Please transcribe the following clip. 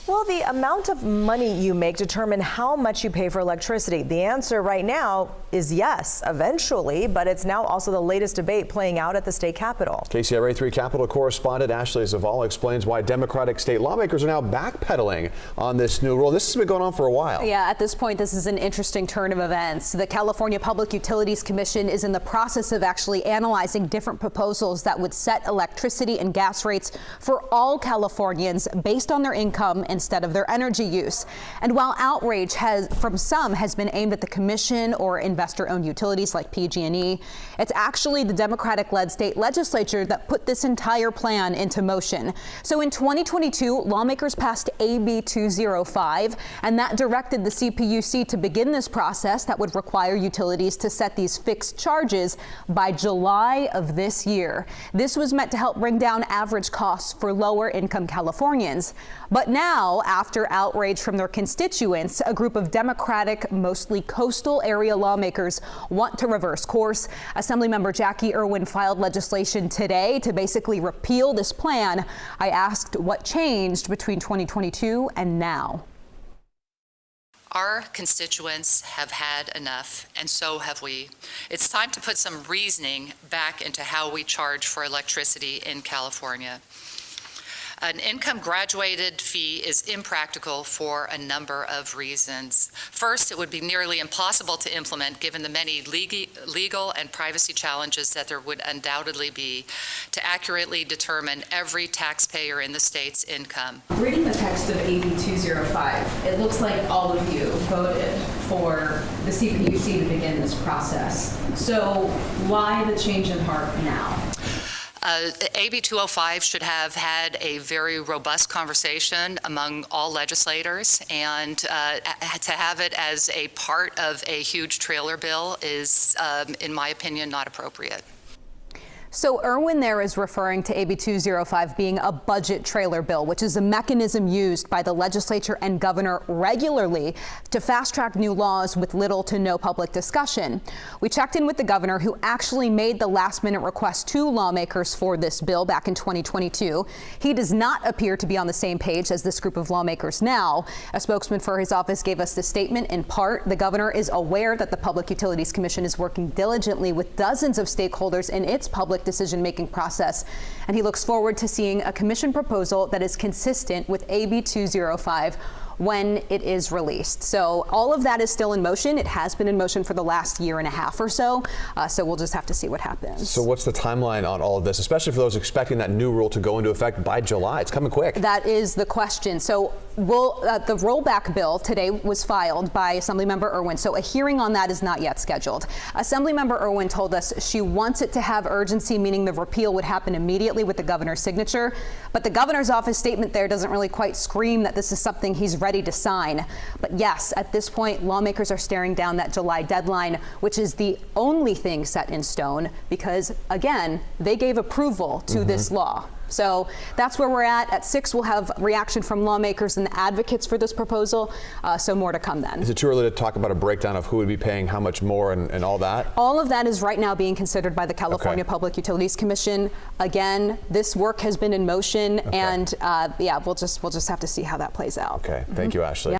Will the amount of money you make determine how much you pay for electricity? The answer right now is yes, eventually, but it's now also the latest debate playing out at the state capitol. KCRA 3 Capitol correspondent Ashley Zavala explains why Democratic state lawmakers are now backpedaling on this new rule. This has been going on for a while. Yeah, at this point, this is an interesting turn of events. The California Public Utilities Commission is in the process of actually analyzing different proposals that would set electricity and gas rates for all Californians based on their income instead of their energy use. And while outrage from some has been aimed at the commission or investor-owned utilities like PG&E, it's actually the Democratic-led state legislature that put this entire plan into motion. So in 2022, lawmakers passed AB 205, and that directed the CPUC to begin this process that would require utilities to set these fixed charges by July of this year. This was meant to help bring down average costs for lower-income Californians. But now, after outrage from their constituents, a group of Democratic, mostly coastal area lawmakers want to reverse course. Assemblymember Jackie Irwin filed legislation today to basically repeal this plan. I asked what changed between 2022 and now. Our constituents have had enough, and so have we. It's time to put some reasoning back into how we charge for electricity in California. An income graduated fee is impractical for a number of reasons. First, it would be nearly impossible to implement given the many legal and privacy challenges that there would undoubtedly be to accurately determine every taxpayer in the state's income. Reading the text of AB 205, it looks like all of you voted for the CPUC to begin this process. So why the change in heart now? AB 205 should have had a very robust conversation among all legislators, and to have it as a part of a huge trailer bill is, in my opinion, not appropriate. So Irwin there is referring to AB 205 being a budget trailer bill, which is a mechanism used by the legislature and governor regularly to fast-track new laws with little to no public discussion. We checked in with the governor, who actually made the last-minute request to lawmakers for this bill back in 2022. He does not appear to be on the same page as this group of lawmakers now. A spokesman for his office gave us this statement. In part, the governor is aware that the Public Utilities Commission is working diligently with dozens of stakeholders in its public decision-making process, and he looks forward to seeing a commission proposal that is consistent with AB 205 when it is released. So all of that is still in motion. It has been in motion for the last year and a half or so. So we'll just have to see what happens. So what's the timeline on all of this, especially for those expecting that new rule to go into effect by July? It's coming quick. That is the question. So the rollback bill today was filed by Assemblymember Irwin. So a hearing on that is not yet scheduled. Assemblymember Irwin told us she wants it to have urgency, meaning the repeal would happen immediately with the governor's signature. But the governor's office statement there doesn't really quite scream that this is something he's ready to sign. But yes, at this point, lawmakers are staring down that July deadline, which is the only thing set in stone because, again, they gave approval to this law. So that's where we're at. At 6, we'll have reaction from lawmakers and the advocates for this proposal. So more to come then. Is it too early to talk about a breakdown of who would be paying how much more and all that? All of that is right now being considered by the California Public Utilities Commission. Again, this work has been in motion, and yeah, we'll just have to see how that plays out. Okay, thank you, Ashley.